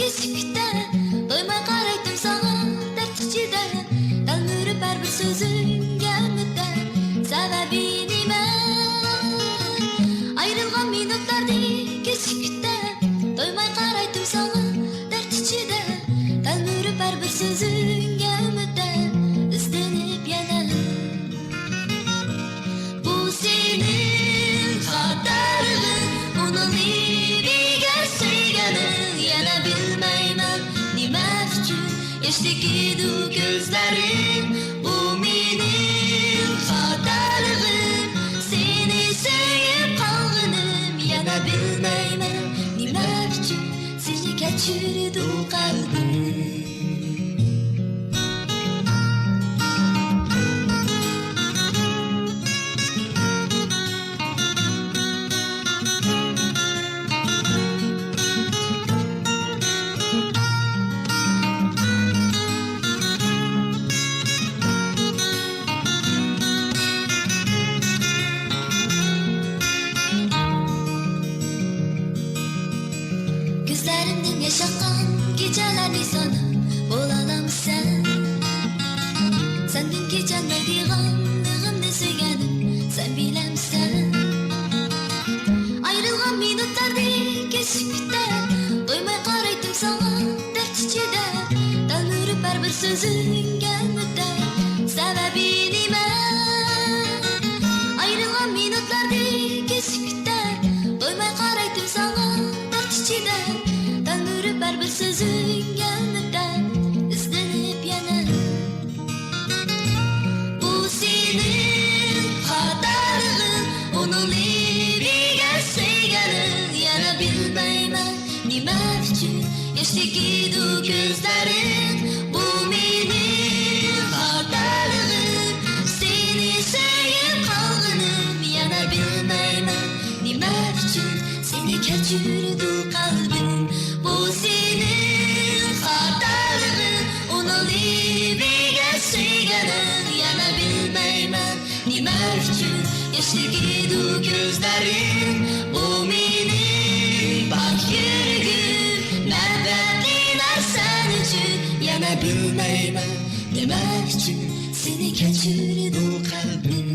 keskikdə doymay qaraydım sana dərd içidə Dəlmürüb hər bir sözünə müddət Səbəbini mən Ayrılğan minutlardı keskikdə doymay qaraydım sana dərd içidə Dəlmürüb hər bir sözünə müddət İstənib yenə Bu senin xatarlığın Onun ibiga sevganin Yana bilmayman nima uchun Yoshligidu ko'zlaring Bu mening xatarligim Seni sevib qolganim Yana bilmayman nima uchun Seni kechirdi qalbim Gözlerimden yaşakan gecelerni sanıp Olalım sen Senden geçenmediğinliğimde söyledim Sen bilemsen Ayrılgan minutlarda keskikdə Doymay qaraydım sana dert içidə Dəlmürüb hər bir sözünə müddət Səbəbini mən Ayrılgan minutlarda keskikdə Doymay qaraydım sana dert içidə Dəlmürüb hər bir sözünə müddət İstənib yenə Bu senin xatarlığın Onun ibiga sevganin Yana bilmayman nima uchun Yoshligidu ko'zlaring Bu mening xatarligim Seni sevib qolganim Yana bilmayman nima uchun Seni kechirdi qalbim Bu senin xatarligin Onun ibiga sevganin Yana bilmayman nima uchun Yoshligidu ko'zlaring Bu mening bak yuragim Navbatli narsan uchun Yana bilmayman nima uchun Seni kechirdi qalbim